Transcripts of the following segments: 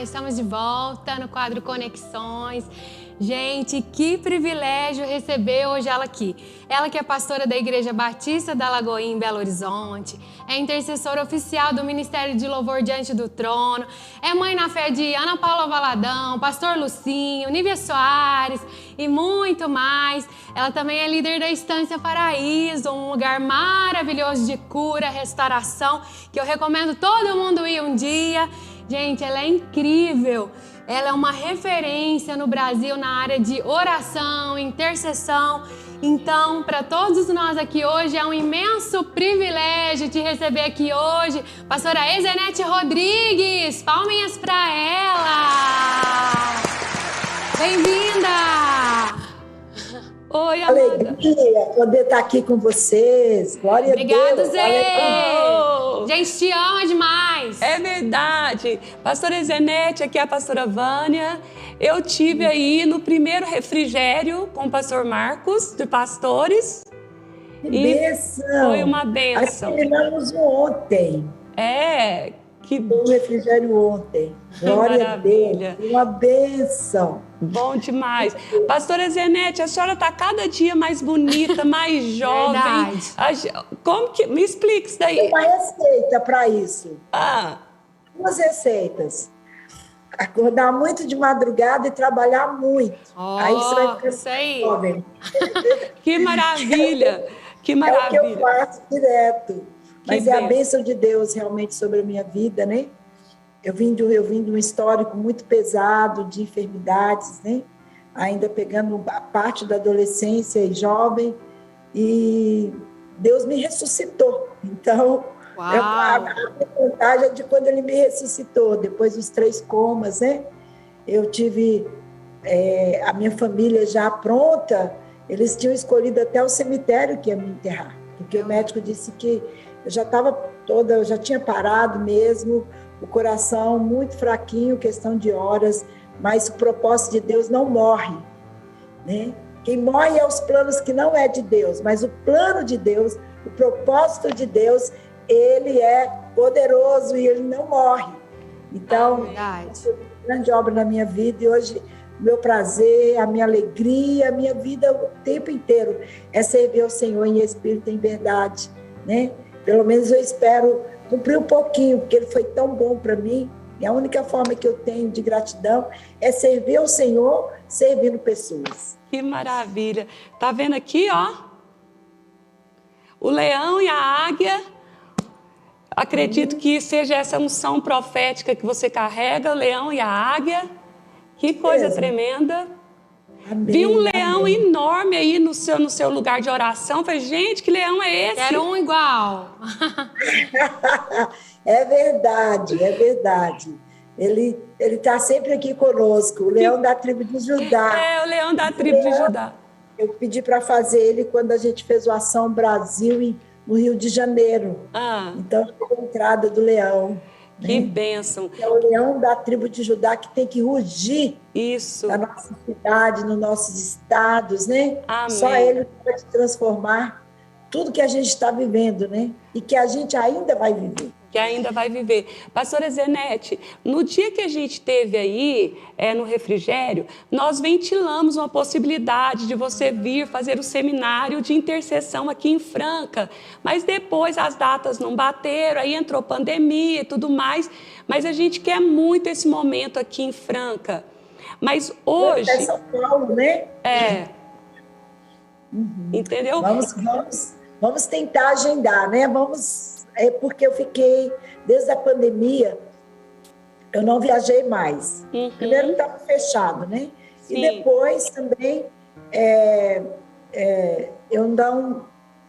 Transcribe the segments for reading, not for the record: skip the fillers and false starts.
Estamos de volta no quadro Conexões. Gente, que privilégio receber hoje ela aqui. Ela que é pastora da Igreja Batista da Lagoinha em Belo Horizonte, é intercessora oficial do Ministério de Louvor Diante do Trono, é mãe na fé de Ana Paula Valadão, pastor Lucinho, Nívia Soares e muito mais. Ela também é líder da Estância Paraíso, um lugar maravilhoso de cura, restauração, que eu recomendo todo mundo ir um dia. Gente, ela é incrível. Ela é uma referência no Brasil na área de oração, intercessão. Então, para todos nós aqui hoje, é um imenso privilégio te receber aqui hoje. Pastora Ezenete Rodrigues, palminhas para ela. Bem-vinda! Oi, Amanda. Alegria poder estar aqui com vocês. Glória a Deus. Obrigada, Zé. Gente, te ama demais. É verdade. Pastora Ezenete, aqui é a pastora Vânia. Eu tive aí no primeiro refrigério com o pastor Marcos, de pastores. Que bênção. Foi uma bênção. Nós terminamos ontem. Que um refrigério ontem. Glória a Deus. Uma bênção. Bom demais. Pastora Ezenete, a senhora está cada dia mais bonita, mais jovem. Verdade. Como que... Me explica isso daí. Tem uma receita para isso. 2 receitas. Acordar muito de madrugada e trabalhar muito. Aí você vai ficar jovem. Que maravilha. Que maravilha. É o que eu faço direto. Mas é a bênção de Deus realmente sobre a minha vida, né? Eu vim de um histórico muito pesado de enfermidades, né? Ainda pegando a parte da adolescência e jovem. E Deus me ressuscitou. Então, a vantagem é de quando Ele me ressuscitou, depois dos 3 comas, né? Eu tive a minha família já pronta. Eles tinham escolhido até o cemitério que ia me enterrar. Porque o médico disse que eu já tinha parado mesmo, o coração muito fraquinho, questão de horas, mas o propósito de Deus não morre, né? Quem morre é os planos que não é de Deus, mas o plano de Deus, o propósito de Deus, ele é poderoso e ele não morre. Então, é uma grande obra na minha vida e hoje o meu prazer, a minha alegria, a minha vida o tempo inteiro é servir ao Senhor em espírito e em verdade, né? Pelo menos eu espero cumprir um pouquinho, porque Ele foi tão bom para mim. E a única forma que eu tenho de gratidão é servir ao Senhor, servindo pessoas. Que maravilha. Tá vendo aqui, ó? O leão e a águia. Acredito que seja essa unção profética que você carrega, o leão e a águia. Que coisa tremenda. Amém, vi um leão enorme aí no seu lugar de oração. Falei, gente, que leão é esse? Era um igual. É verdade, é verdade. Ele está sempre aqui conosco, o leão da tribo de Judá. O leão da tribo de Judá. Eu pedi para fazer ele quando a gente fez o Ação Brasil no Rio de Janeiro. Então, foi a entrada do leão. Que bênção. É o leão da tribo de Judá que tem que rugir na nossa cidade, nos nossos estados, né? Amém. Só ele pode transformar tudo que a gente está vivendo, né? E que a gente ainda vai viver. Pastora Ezenete, no dia que a gente teve aí, no refrigério, nós ventilamos uma possibilidade de você vir fazer o seminário de intercessão aqui em Franca, mas depois as datas não bateram, aí entrou pandemia e tudo mais, mas a gente quer muito esse momento aqui em Franca. Mas hoje... É São Paulo, né? Entendeu? Vamos tentar agendar, né? Porque eu fiquei, desde a pandemia, eu não viajei mais. Primeiro estava fechado, né? Sim. E depois também eu não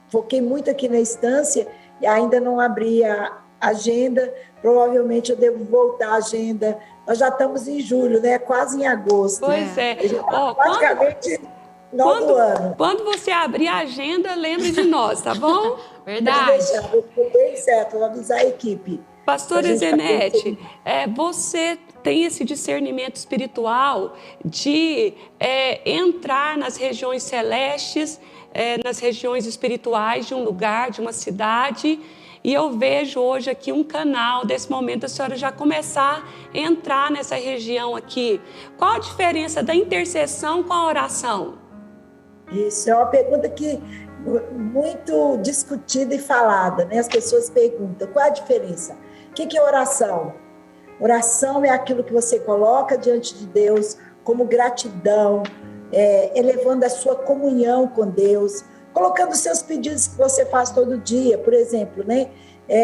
foquei muito aqui na Estância e ainda não abri a agenda. Provavelmente eu devo voltar à agenda. Nós já estamos em julho, né? Quase em agosto. Pois é. Praticamente final do ano. Quando você abrir a agenda, lembre de nós, tá bom? Verdade. Pode deixar, vou bem certo, vou avisar a equipe. Pastora Zenete, você tem esse discernimento espiritual de entrar nas regiões celestes, nas regiões espirituais de um lugar, de uma cidade, e eu vejo hoje aqui um canal, desse momento a senhora já começar a entrar nessa região aqui. Qual a diferença da intercessão com a oração? Isso é uma pergunta que muito discutida e falada, né? As pessoas perguntam, qual a diferença? O que é oração? Oração é aquilo que você coloca diante de Deus como gratidão, elevando a sua comunhão com Deus, colocando os seus pedidos que você faz todo dia, por exemplo, né?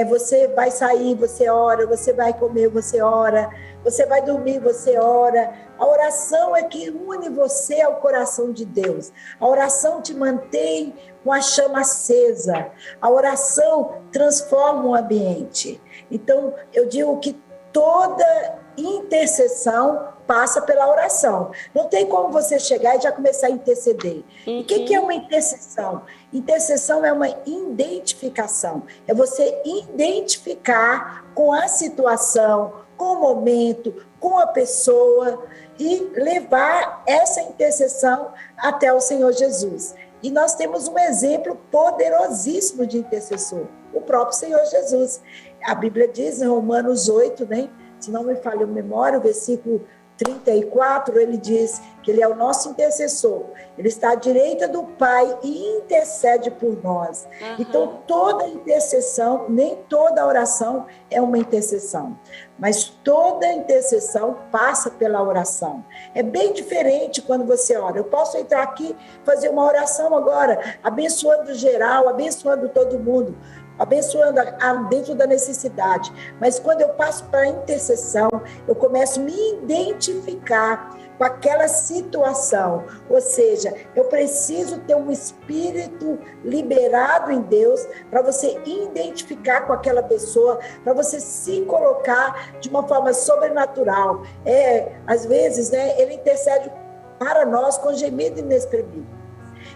Você vai sair, você ora, você vai comer, você ora, você vai dormir, você ora. A oração é que une você ao coração de Deus. A oração te mantém com a chama acesa. A oração transforma o ambiente. Então, eu digo que toda intercessão passa pela oração. Não tem como você chegar e já começar a interceder. O que é uma intercessão? Intercessão é uma identificação. É você identificar com a situação, com o momento, com a pessoa e levar essa intercessão até o Senhor Jesus. E nós temos um exemplo poderosíssimo de intercessor, o próprio Senhor Jesus. A Bíblia diz em Romanos 8, né? Se não me falha a memória, o versículo 34, ele diz que ele é o nosso intercessor. Ele está à direita do Pai e intercede por nós. Então, toda intercessão, nem toda oração é uma intercessão, mas toda intercessão passa pela oração. É bem diferente quando você ora. Eu posso entrar aqui, fazer uma oração agora, abençoando geral, abençoando todo mundo, abençoando dentro da necessidade. Mas quando eu passo para a intercessão, eu começo a me identificar com aquela situação. Ou seja, eu preciso ter um espírito liberado em Deus para você identificar com aquela pessoa, para você se colocar de uma forma sobrenatural. Às vezes, né, ele intercede para nós com gemido inexprimível.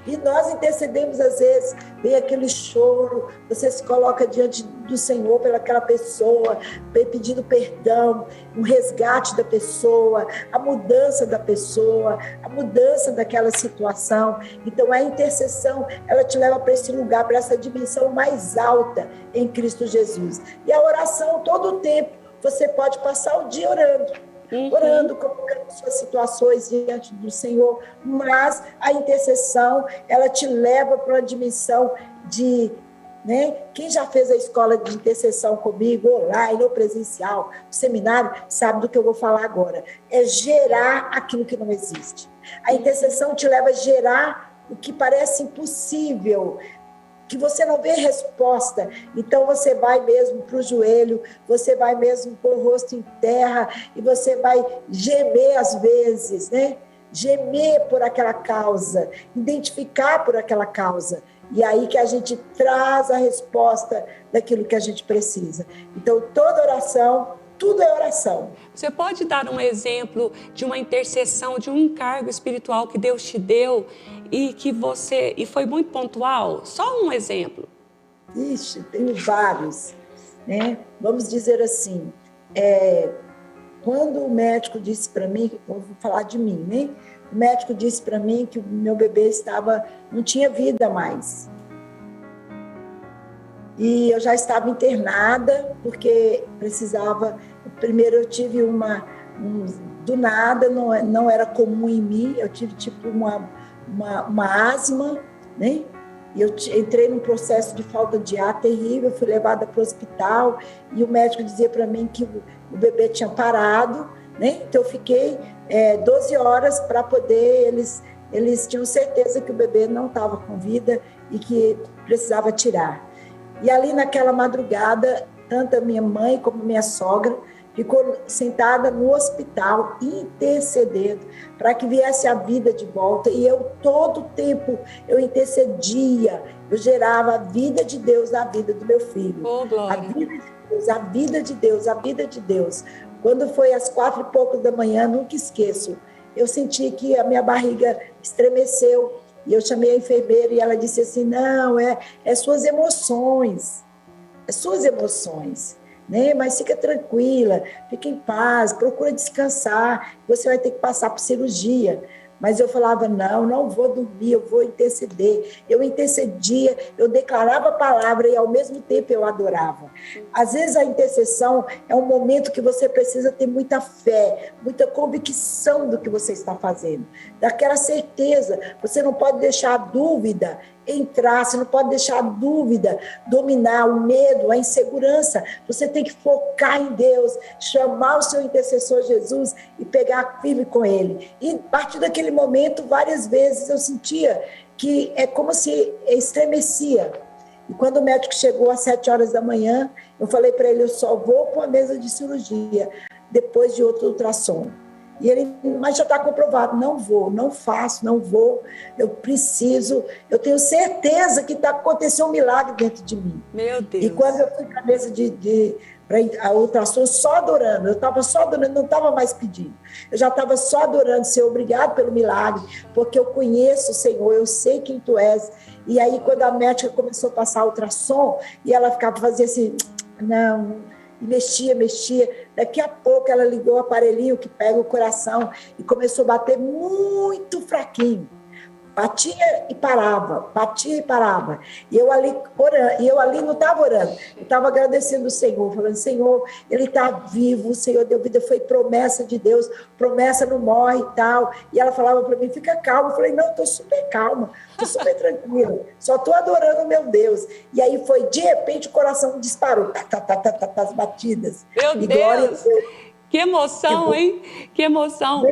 E nós intercedemos, às vezes, vem aquele choro, você se coloca diante do Senhor pelaquela pessoa, pedindo perdão, um resgate da pessoa, a mudança da pessoa, a mudança daquela situação. Então, a intercessão, ela te leva para esse lugar, para essa dimensão mais alta em Cristo Jesus. E a oração, todo o tempo, você pode passar o dia orando, colocando suas situações diante do Senhor, mas a intercessão, ela te leva para uma dimensão de, né? Quem já fez a escola de intercessão comigo, online ou presencial, seminário, sabe do que eu vou falar agora. É gerar aquilo que não existe. A intercessão te leva a gerar o que parece impossível, que você não vê resposta, então você vai mesmo para o joelho, você vai mesmo pôr o rosto em terra e você vai gemer às vezes, né? Gemer por aquela causa, identificar por aquela causa, e aí que a gente traz a resposta daquilo que a gente precisa. Então, toda oração, tudo é oração. Você pode dar um exemplo de uma intercessão, de um encargo espiritual que Deus te deu e foi muito pontual? Só um exemplo. Ixi, tenho vários, né? Vamos dizer assim, quando o médico disse para mim, vou falar de mim, né? O médico disse para mim que o meu bebê não tinha vida mais. E eu já estava internada, porque precisava... Primeiro eu tive do nada, não era comum em mim, eu tive tipo uma asma, né? E eu entrei num processo de falta de ar terrível, fui levada para o hospital e o médico dizia para mim que o bebê tinha parado, né? Então eu fiquei 12 horas para poder... Eles tinham certeza que o bebê não estava com vida e que precisava tirar. E ali naquela madrugada, tanto a minha mãe como a minha sogra ficou sentada no hospital, intercedendo para que viesse a vida de volta. E eu, todo o tempo, eu intercedia, eu gerava a vida de Deus na vida do meu filho. Oh, glória. A vida de Deus, a vida de Deus, a vida de Deus. Quando foi às 4h pouco da manhã, nunca esqueço, eu senti que a minha barriga estremeceu. E eu chamei a enfermeira e ela disse assim, não, é suas emoções. É suas emoções. né? Mas fica tranquila, fica em paz, procura descansar, você vai ter que passar por cirurgia. Mas eu falava, não vou dormir, eu vou interceder. Eu intercedia, eu declarava a palavra e ao mesmo tempo eu adorava. Às vezes a intercessão é um momento que você precisa ter muita fé, muita convicção do que você está fazendo, daquela certeza. Você não pode deixar a dúvida entrar, você não pode deixar a dúvida dominar, o medo, a insegurança. Você tem que focar em Deus, chamar o seu intercessor Jesus e pegar firme com ele. E a partir daquele momento, várias vezes eu sentia que é como se estremecia. E quando o médico chegou às 7 horas da manhã, eu falei para ele, eu só vou para uma mesa de cirurgia depois de outro ultrassom. E ele, mas já está comprovado, não vou, não faço, não vou, eu preciso, eu tenho certeza que está acontecendo um milagre dentro de mim. Meu Deus. E quando eu fui para a mesa para a ultrassom, só adorando, eu estava só adorando, não estava mais pedindo, eu já estava só adorando, Senhor, obrigado pelo milagre, porque eu conheço o Senhor, eu sei quem Tu és. E aí quando a médica começou a passar a ultrassom, e ela ficava fazendo assim, não... E mexia. Daqui a pouco ela ligou o aparelhinho que pega o coração e começou a bater muito fraquinho. Batia e parava. E eu ali orando, e eu ali não estava orando, eu estava agradecendo o Senhor, falando, Senhor, Ele está vivo, o Senhor deu vida, foi promessa de Deus, promessa não morre e tal. E ela falava para mim, fica calma. Eu falei, não, estou super calma, estou super tranquila, só estou adorando o meu Deus. E aí foi, de repente, o coração disparou, as batidas. Meu e Deus, glória a Deus. Que emoção, hein? Que emoção.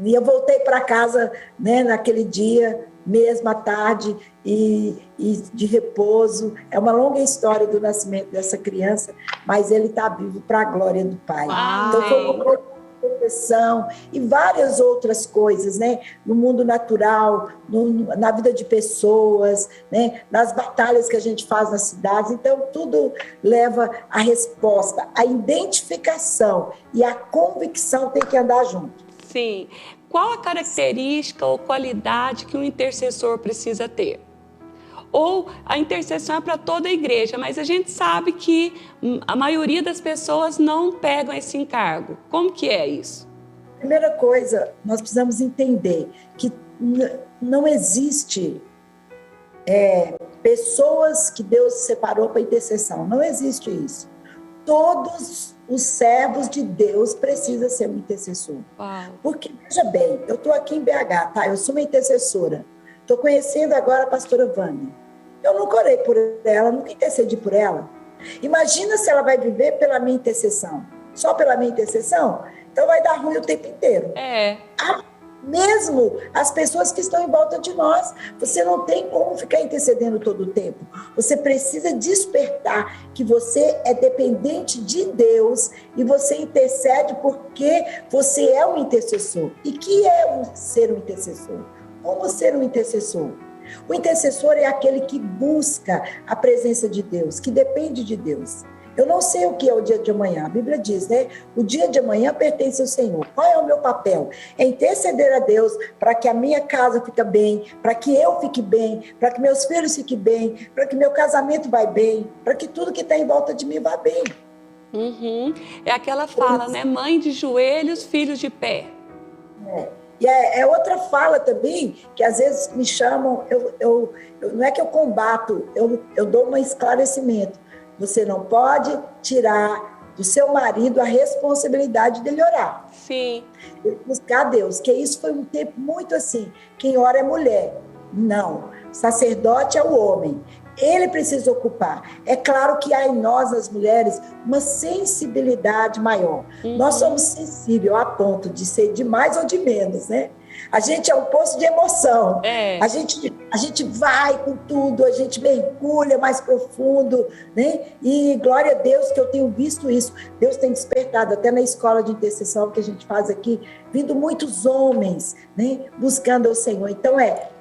E eu voltei para casa, né, naquele dia, mesmo à tarde, e de repouso. É uma longa história do nascimento dessa criança, mas ele está vivo para a glória do Pai. Uau. Então foi uma proteção e várias outras coisas, né, no mundo natural, na vida de pessoas, né, nas batalhas que a gente faz nas cidades. Então tudo leva à resposta, a identificação e a convicção tem que andar junto. Sim. Qual a característica ou qualidade que um intercessor precisa ter? Ou a intercessão é para toda a igreja, mas a gente sabe que a maioria das pessoas não pegam esse encargo. Como que é isso? Primeira coisa, nós precisamos entender que não existe pessoas que Deus separou para intercessão. Não existe isso. Todos os servos de Deus precisam ser um intercessor. Uau. Porque, veja bem, eu estou aqui em BH, tá? Eu sou uma intercessora. Estou conhecendo agora a pastora Vânia. Eu nunca orei por ela, nunca intercedi por ela. Imagina se ela vai viver pela minha intercessão. Só pela minha intercessão? Então vai dar ruim o tempo inteiro. Mesmo as pessoas que estão em volta de nós, você não tem como ficar intercedendo todo o tempo. Você precisa despertar que você é dependente de Deus e você intercede porque você é um intercessor. E que é ser um intercessor? Como ser um intercessor? O intercessor é aquele que busca a presença de Deus, que depende de Deus. Eu não sei o que é o dia de amanhã. A Bíblia diz, né? O dia de amanhã pertence ao Senhor. Qual é o meu papel? É interceder a Deus para que a minha casa fique bem, para que eu fique bem, para que meus filhos fiquem bem, para que meu casamento vá bem, para que tudo que está em volta de mim vá bem. Uhum. É aquela fala, né? Mãe de joelhos, filhos de pé. E é outra fala também, que às vezes me chamam, não é que eu combato, eu dou um esclarecimento. Você não pode tirar do seu marido a responsabilidade dele orar. Sim. Buscar a Deus, que isso foi um tempo muito assim, quem ora é mulher. Não, sacerdote é o homem. Ele precisa ocupar. É claro que há em nós, as mulheres, uma sensibilidade maior. Uhum. Nós somos sensíveis a ponto de ser de mais ou de menos, né? A gente é um poço de emoção. A gente vai com tudo, a gente mergulha mais profundo, né? E glória a Deus que eu tenho visto isso. Deus tem despertado, até na escola de intercessão que a gente faz aqui, vindo muitos homens, né? Buscando ao Senhor. Então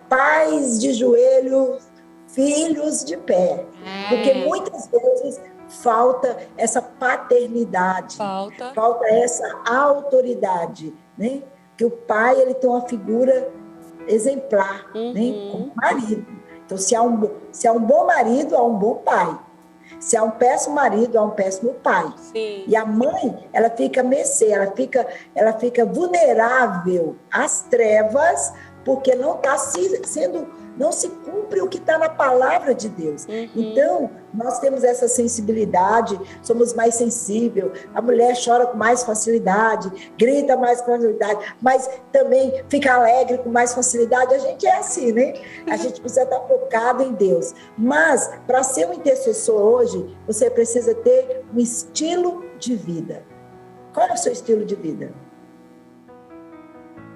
pais de joelhos, filhos de pé. Porque muitas vezes falta essa paternidade, falta essa autoridade, né? Que o pai ele tem uma figura exemplar, né? Como marido. Então, se há um bom marido, há um bom pai. Se há um péssimo marido, há um péssimo pai. Sim. E a mãe, ela fica à mercê, ela fica vulnerável às trevas, porque não se cumpre o que está na palavra de Deus. Então, nós temos essa sensibilidade, somos mais sensíveis, a mulher chora com mais facilidade, grita mais com facilidade, mas também fica alegre com mais facilidade. A gente é assim, né? A gente precisa estar focado em Deus. Mas, para ser um intercessor hoje, você precisa ter um estilo de vida. Qual é o seu estilo de vida?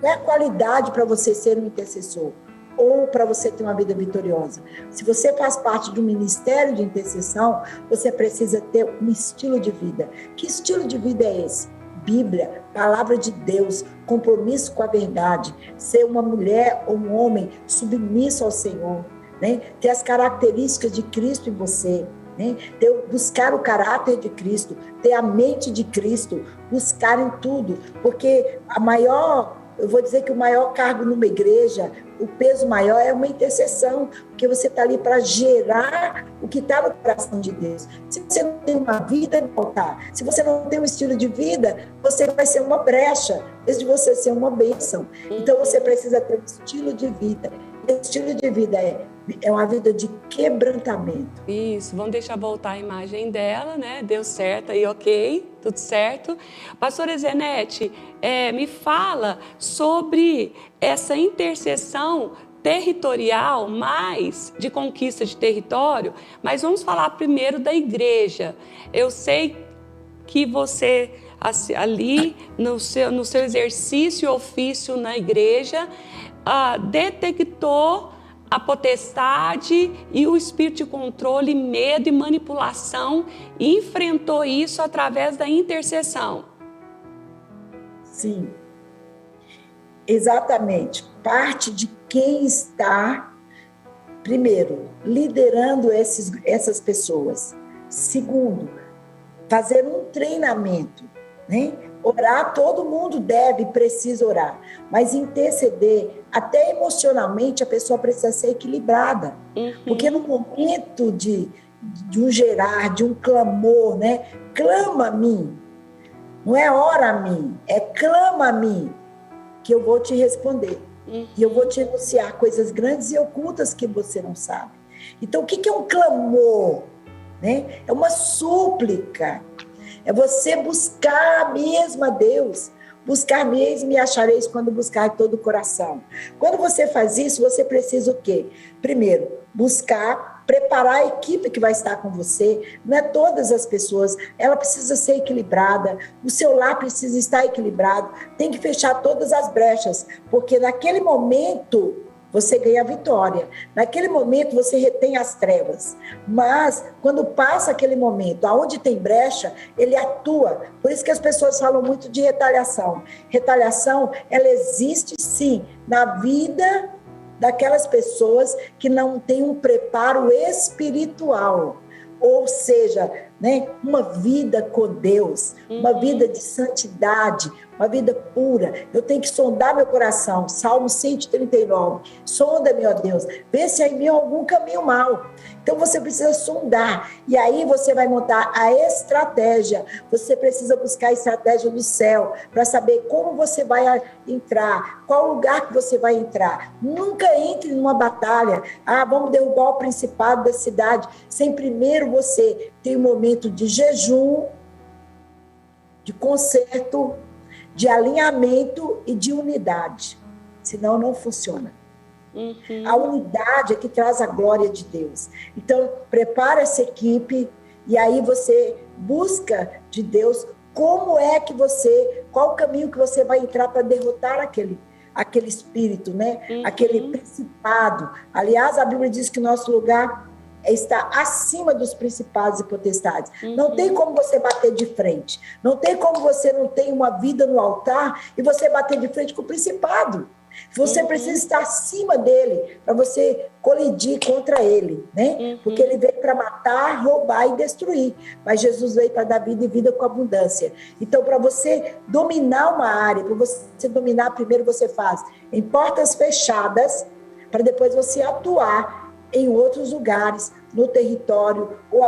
Qual é a qualidade para você ser um intercessor? Ou para você ter uma vida vitoriosa? Se você faz parte de um ministério de intercessão, você precisa ter um estilo de vida. Que estilo de vida é esse? Bíblia, palavra de Deus, compromisso com a verdade, ser uma mulher ou um homem submisso ao Senhor, né? Ter as características de Cristo em você, né? Buscar o caráter de Cristo, ter a mente de Cristo, buscar em tudo, porque eu vou dizer que o maior cargo numa igreja, o peso maior é uma intercessão, porque você está ali para gerar o que está no coração de Deus. Se você não tem uma vida no altar, se você não tem um estilo de vida, você vai ser uma brecha, em vez de você ser uma bênção. Então você precisa ter um estilo de vida. E o estilo de vida é uma vida de quebrantamento. Isso, vamos deixar voltar a imagem dela, né? Deu certo aí, ok, tudo certo. Pastora Zenete, me fala sobre essa intercessão territorial, mais de conquista de território, mas vamos falar primeiro da igreja. Eu sei que você, ali no seu exercício e ofício na igreja, detectou a potestade e o espírito de controle, medo e manipulação, e enfrentou isso através da intercessão. Sim, exatamente. Parte de quem está, primeiro, liderando essas pessoas. Segundo, fazer um treinamento, né? Orar, todo mundo deve e precisa orar, mas interceder, até emocionalmente, a pessoa precisa ser equilibrada. Porque no momento de um gerar, de um clamor, né? Clama a mim, não é ora a mim, é clama a mim, que eu vou te responder. E eu vou te anunciar coisas grandes e ocultas que você não sabe. Então, o que é um clamor? Né? É uma súplica. É você buscar mesmo a Deus. Buscar mesmo e me achareis quando buscar de todo o coração. Quando você faz isso, você precisa o quê? Primeiro, buscar, preparar a equipe que vai estar com você. Não é todas as pessoas. Ela precisa ser equilibrada. O seu lar precisa estar equilibrado. Tem que fechar todas as brechas. Porque naquele momento você ganha a vitória. Naquele momento você retém as trevas. Mas quando passa aquele momento, aonde tem brecha, ele atua. Por isso que as pessoas falam muito de retaliação. Retaliação, ela existe sim na vida daquelas pessoas que não têm um preparo espiritual. Ou seja, né, uma vida com Deus, uma vida de santidade, uma vida pura. Eu tenho que sondar meu coração. Salmo 139. Sonda-me, ó Deus, vê se há em mim algum caminho mau. Então você precisa sondar. E aí você vai montar a estratégia. Você precisa buscar a estratégia do céu para saber como você vai entrar, qual lugar que você vai entrar. Nunca entre numa batalha. Vamos derrubar o principado da cidade. Sem primeiro você ter um momento de jejum, de conserto, de alinhamento e de unidade. Senão não funciona. A unidade é que traz a glória de Deus. Então, prepara essa equipe e aí você busca de Deus qual o caminho que você vai entrar para derrotar aquele espírito, né? Aquele principado. Aliás, a Bíblia diz que o nosso lugar está acima dos principados e potestades. Não tem como você bater de frente. Não tem como você não ter uma vida no altar e você bater de frente com o principado. Você precisa estar acima dele para você colidir contra ele, né? Porque ele veio para matar, roubar e destruir. Mas Jesus veio para dar vida e vida com abundância. Então, para você dominar uma área, para você dominar, primeiro você faz em portas fechadas, para depois você atuar em outros lugares, no território, ou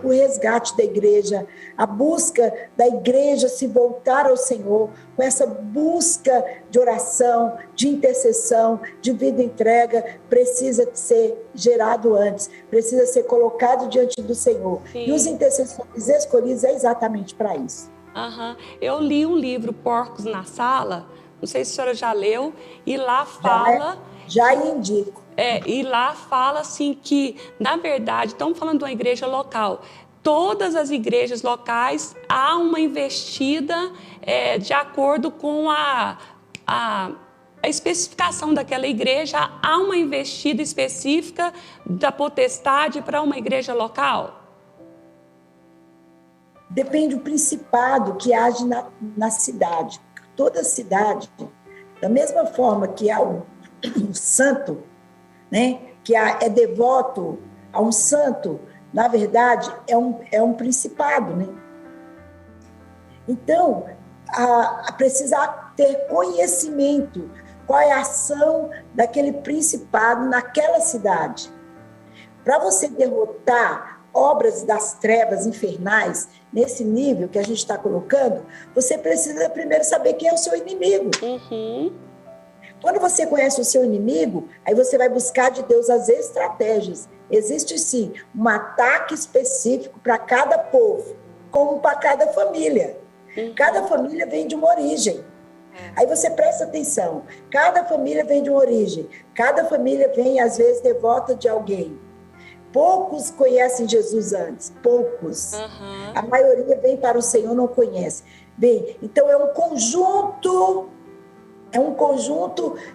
o resgate da igreja, a busca da igreja se voltar ao Senhor, com essa busca de oração, de intercessão, de vida entrega, precisa ser gerado antes, precisa ser colocado diante do Senhor. Sim. E os intercessores escolhidos é exatamente para isso. Eu li um livro, Porcos na Sala, não sei se a senhora já leu, e lá fala... Já indico. E lá fala assim que, na verdade, estamos falando de uma igreja local. Todas as igrejas locais há uma investida de acordo com a especificação daquela igreja, há uma investida específica da potestade para uma igreja local? Depende do principado que age na cidade. Toda cidade, da mesma forma que há um santo, né, que é devoto a um santo, na verdade, é um principado, né? Então, precisa ter conhecimento, qual é a ação daquele principado naquela cidade. Para você derrotar obras das trevas infernais, nesse nível que a gente está colocando, você precisa primeiro saber quem é o seu inimigo. Quando você conhece o seu inimigo, aí você vai buscar de Deus as estratégias. Existe, sim, um ataque específico para cada povo, como para cada família. Cada família vem de uma origem. Aí você presta atenção. Cada família vem de uma origem. Cada família vem, às vezes, devota de alguém. Poucos conhecem Jesus antes. Poucos. A maioria vem para o Senhor, não conhece. Bem, então é um conjunto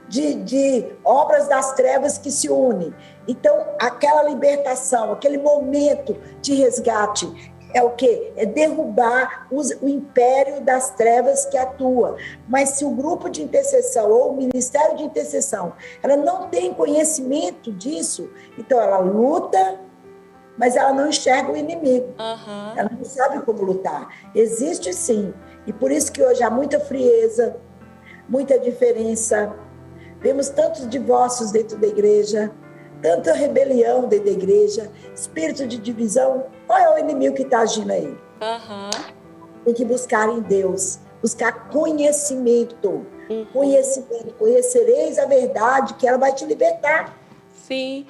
de obras das trevas que se unem. Então, aquela libertação, aquele momento de resgate, é o quê? É derrubar o império das trevas que atua. Mas se o grupo de intercessão ou o ministério de intercessão, ela não tem conhecimento disso, então ela luta, mas ela não enxerga o inimigo. Ela não sabe como lutar. Existe sim. E por isso que hoje há muita frieza, muita diferença. Vemos tantos divórcios dentro da igreja, tanta rebelião dentro da igreja, espírito de divisão. Qual é o inimigo que está agindo aí? Tem que buscar em Deus, buscar conhecimento. Conhecimento. Conhecereis a verdade, que ela vai te libertar. Sim,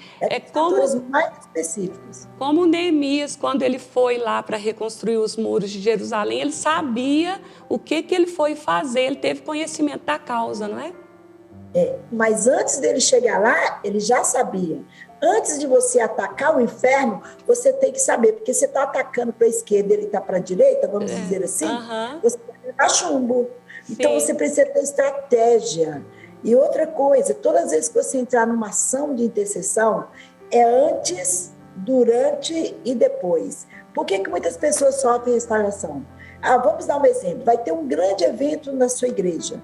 como mais específicos. Como Neemias, quando ele foi lá para reconstruir os muros de Jerusalém, ele sabia o que ele foi fazer, ele teve conhecimento da causa, não é? Mas antes dele chegar lá, ele já sabia. Antes de você atacar o inferno, você tem que saber, porque você está atacando para a esquerda, ele está para a direita, vamos dizer assim, você vai levar chumbo. Sim. Então você precisa ter estratégia. E outra coisa, todas as vezes que você entrar numa ação de intercessão, é antes, durante e depois. Por que muitas pessoas sofrem restauração? Vamos dar um exemplo. Vai ter um grande evento na sua igreja.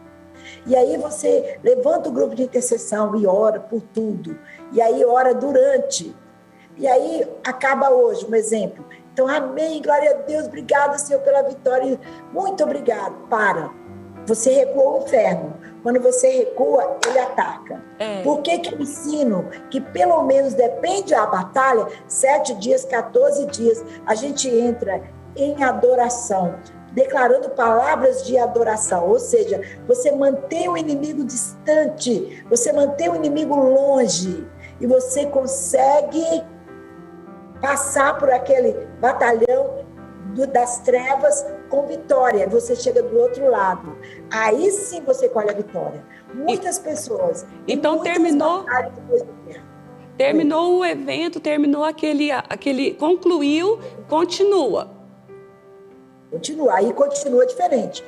E aí você levanta o grupo de intercessão e ora por tudo. E aí ora durante. E aí acaba hoje, um exemplo. Então, amém, glória a Deus, obrigada, Senhor, pela vitória. Muito obrigado. Você recuou o inferno. Quando você recua, ele ataca. Por que eu ensino que pelo menos, depende da batalha, 7 dias, 14 dias, a gente entra em adoração, declarando palavras de adoração. Ou seja, você mantém o inimigo distante, você mantém o inimigo longe, e você consegue passar por aquele batalhão das trevas com vitória. Você chega do outro lado. Aí sim você colhe a vitória. Muitas pessoas... Então terminou o evento, terminou aquele... Concluiu, continua. Aí continua diferente.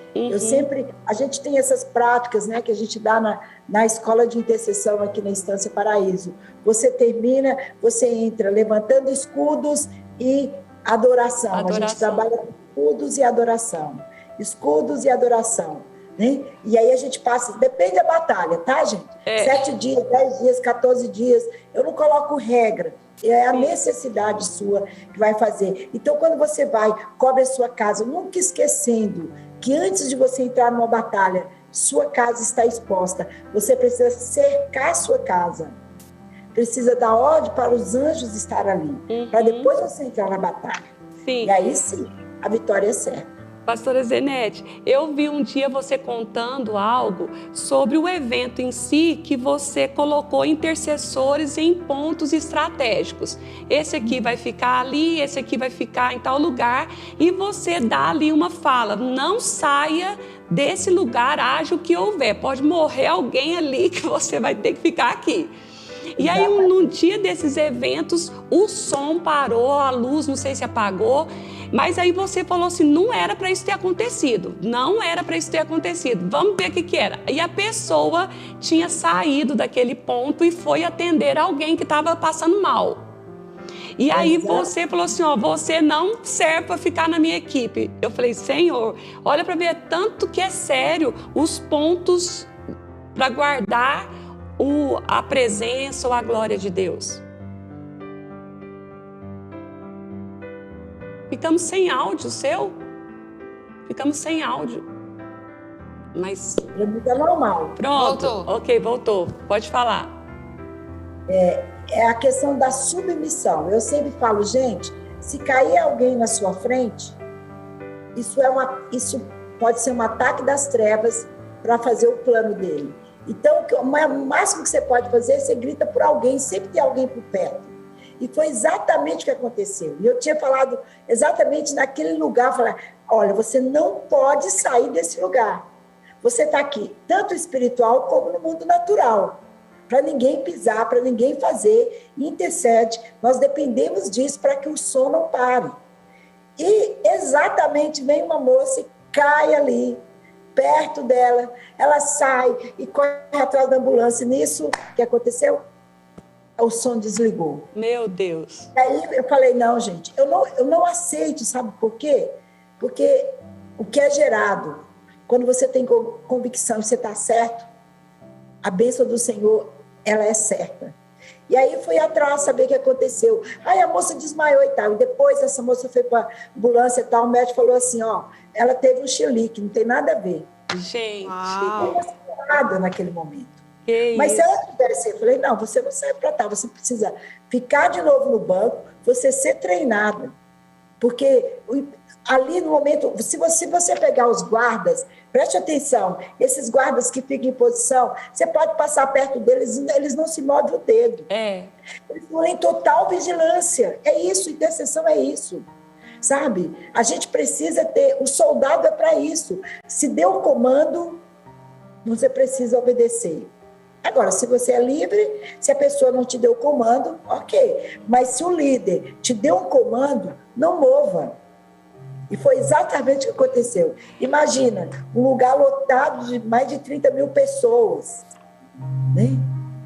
A gente tem essas práticas, né, que a gente dá na escola de intercessão aqui na Estância Paraíso. Você termina, você entra levantando escudos e adoração. A gente trabalha com escudos e adoração. Escudos e adoração. Né? E aí a gente passa, depende da batalha, tá, gente? 7 dias, 10 dias, 14 dias. Eu não coloco regra. É a necessidade sua que vai fazer. Então, quando você vai, cobre a sua casa, nunca esquecendo que antes de você entrar numa batalha, sua casa está exposta. Você precisa cercar a sua casa. precisa dar ordem para os anjos estar ali, para depois você entrar na batalha. Sim. E aí sim, a vitória é certa. Pastora Zenete, eu vi um dia você contando algo sobre o evento em si, que você colocou intercessores em pontos estratégicos. Esse aqui vai ficar ali, esse aqui vai ficar em tal lugar, e você dá ali uma fala: não saia desse lugar, haja o que houver, pode morrer alguém ali que você vai ter que ficar aqui. E aí, num dia desses eventos, o som parou, a luz, não sei se apagou, mas aí você falou assim, não era para isso ter acontecido, não era para isso ter acontecido, vamos ver o que era. E a pessoa tinha saído daquele ponto e foi atender alguém que estava passando mal. E aí você falou assim, ó, você não serve para ficar na minha equipe. Eu falei, Senhor, olha para ver tanto que é sério os pontos para guardar a presença ou a glória de Deus. Ficamos sem áudio seu? Ficamos sem áudio. Mas... Para mim tá normal. Pronto. Voltou. Ok, voltou. Pode falar. É a questão da submissão. Eu sempre falo, gente, se cair alguém na sua frente, isso pode ser um ataque das trevas para fazer o plano dele. Então, o máximo que você pode fazer é você grita por alguém, sempre tem alguém por perto. E foi exatamente o que aconteceu. E eu tinha falado exatamente naquele lugar, falar, olha, você não pode sair desse lugar. Você está aqui, tanto espiritual como no mundo natural, para ninguém pisar, para ninguém fazer, intercede. Nós dependemos disso para que o som não pare. E exatamente vem uma moça e cai ali, perto dela, ela sai e corre atrás da ambulância. Nisso, o que aconteceu? O som desligou. Meu Deus. E aí eu falei, não, gente, eu não aceito, sabe por quê? Porque o que é gerado, quando você tem convicção e você está certo, a bênção do Senhor, ela é certa. E aí fui atrás, saber o que aconteceu. Aí a moça desmaiou e tal. E depois essa moça foi para a ambulância e tal. O médico falou assim, ó, ela teve um chilique, não tem nada a ver. Gente. Não tem nada naquele momento. isso? Mas se ela tivesse, eu falei, não, você não serve para tal, você precisa ficar de novo no banco, você ser treinada. Porque ali no momento, se você pegar os guardas, preste atenção, esses guardas que ficam em posição, você pode passar perto deles, eles não se movem o dedo. É. Eles estão em total vigilância. É isso, intercessão é isso. Sabe? A gente precisa ter, o soldado é para isso. Se deu o comando, você precisa obedecer. Agora, se você é livre, se a pessoa não te deu o comando, ok. Mas se o líder te deu um comando, não mova. E foi exatamente o que aconteceu. Imagina, um lugar lotado de mais de 30 mil pessoas. Né?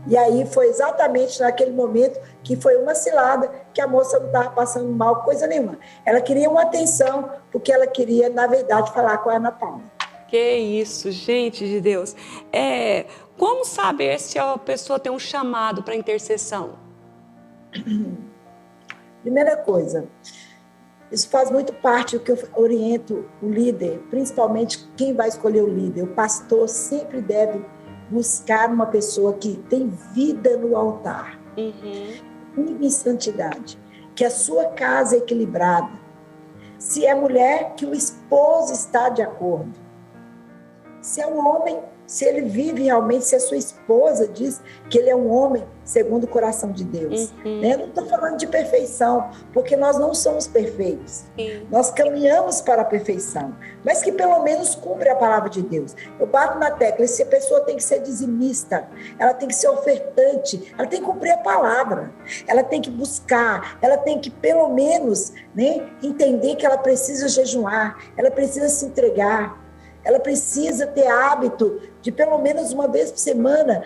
E aí foi exatamente naquele momento que foi uma cilada, que a moça não estava passando mal, coisa nenhuma. Ela queria uma atenção, porque ela queria, na verdade, falar com a Ana Paula. Que isso, gente de Deus. Como saber se a pessoa tem um chamado para intercessão? Primeira coisa, isso faz muito parte do que eu oriento o líder, principalmente quem vai escolher o líder. O pastor sempre deve buscar uma pessoa que tem vida no altar, em santidade, que a sua casa é equilibrada. Se é mulher, que o esposo está de acordo. Se é um homem, se ele vive realmente, se a sua esposa diz que ele é um homem segundo o coração de Deus. Né? Eu não estou falando de perfeição, porque nós não somos perfeitos. Nós caminhamos para a perfeição, mas que pelo menos cumpre a palavra de Deus. Eu bato na tecla, se a pessoa tem que ser dizimista, ela tem que ser ofertante, ela tem que cumprir a palavra, ela tem que buscar, ela tem que pelo menos, né, entender que ela precisa jejuar, ela precisa se entregar. Ela precisa ter hábito de, pelo menos uma vez por semana,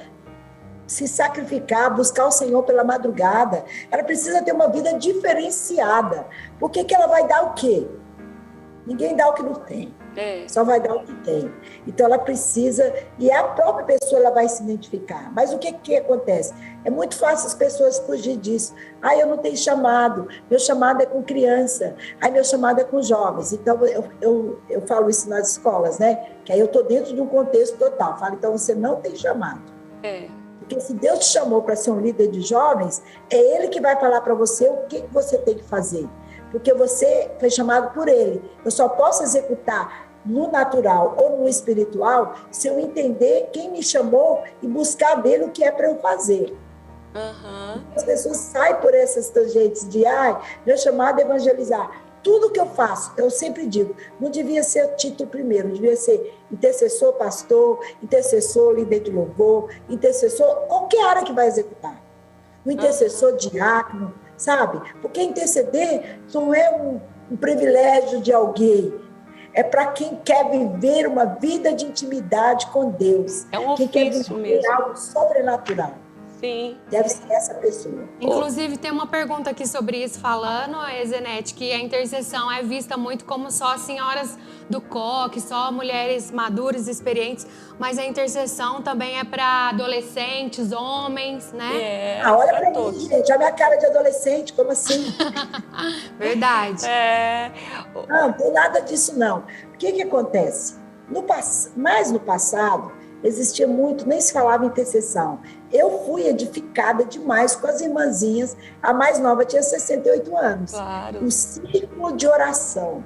se sacrificar, buscar o Senhor pela madrugada. Ela precisa ter uma vida diferenciada. Por que ela vai dar o quê? Ninguém dá o que não tem. Só vai dar o que tem. Então, ela precisa, e a própria pessoa ela vai se identificar. Mas o que acontece? É muito fácil as pessoas fugir disso. Eu não tenho chamado. Meu chamado é com criança. Meu chamado é com jovens. Então, eu falo isso nas escolas, né? Que aí eu estou dentro de um contexto total. Falo, então, você não tem chamado. Porque se Deus te chamou para ser um líder de jovens, é Ele que vai falar para você o que você tem que fazer. Porque você foi chamado por Ele. Eu só posso executar no natural ou no espiritual se eu entender quem me chamou e buscar dele o que é para eu fazer. As pessoas saem por essas tangentes de, meu chamado é evangelizar. Tudo que eu faço, eu sempre digo, não devia ser título primeiro, devia ser intercessor pastor, intercessor líder de louvor, intercessor, qualquer área que vai executar. O intercessor diácono, sabe? Porque interceder não é um privilégio de alguém, é para quem quer viver uma vida de intimidade com Deus. É um ofício quem quer viver mesmo. Algo sobrenatural. Sim. Deve ser essa pessoa. Inclusive, tem uma pergunta aqui sobre isso falando, Zenete, que a intercessão é vista muito como só senhoras do coque, só mulheres maduras, experientes, mas a intercessão também é para adolescentes, homens, né? Olha para mim, gente, a minha cara de adolescente, como assim? Verdade. Não tem nada disso, não. O que acontece? Mais no passado, existia muito, nem se falava em intercessão. Eu fui edificada demais com as irmãzinhas. A mais nova tinha 68 anos. Claro. O círculo de oração.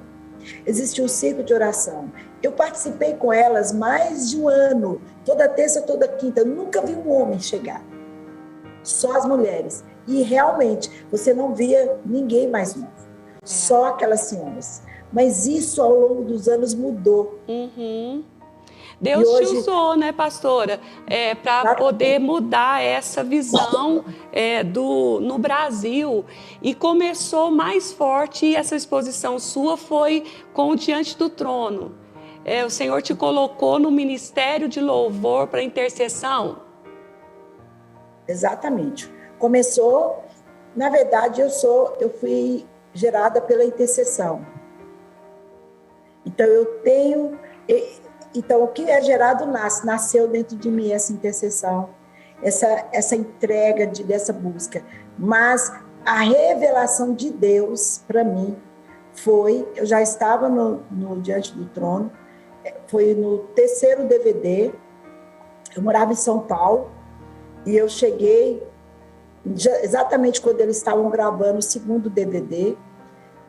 Existia um círculo de oração. Eu participei com elas mais de um ano. Toda terça, toda quinta. Eu nunca vi um homem chegar. Só as mulheres. E realmente, você não via ninguém mais novo. Só aquelas senhoras. Mas isso, ao longo dos anos, mudou. Deus te usou, né, pastora, para poder mudar essa visão no Brasil. E começou mais forte, e essa exposição sua foi com o Diante do Trono. O Senhor te colocou no ministério de louvor para intercessão. Exatamente. Começou, na verdade, eu fui gerada pela intercessão. Então, Então, o que é gerado nasceu dentro de mim, essa intercessão, essa entrega dessa busca. Mas a revelação de Deus para mim eu já estava no Diante do Trono, foi no terceiro DVD, eu morava em São Paulo, e eu cheguei exatamente quando eles estavam gravando o segundo DVD,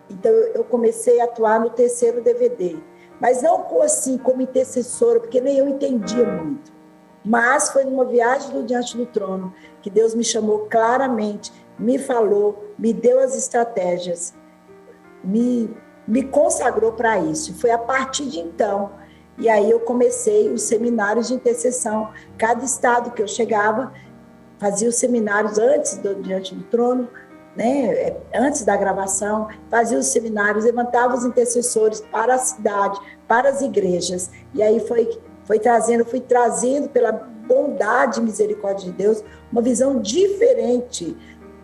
então eu comecei a atuar no terceiro DVD. Mas não assim como intercessora, porque nem eu entendia muito. Mas foi numa viagem do Diante do Trono que Deus me chamou claramente, me falou, me deu as estratégias, me consagrou para isso. Foi a partir de então. E aí eu comecei os seminários de intercessão. Cada estado que eu chegava, fazia os seminários antes do Diante do Trono, né? Antes da gravação, fazia os seminários, levantava os intercessores para a cidade, para as igrejas. E aí fui trazendo pela bondade e misericórdia de Deus, uma visão diferente.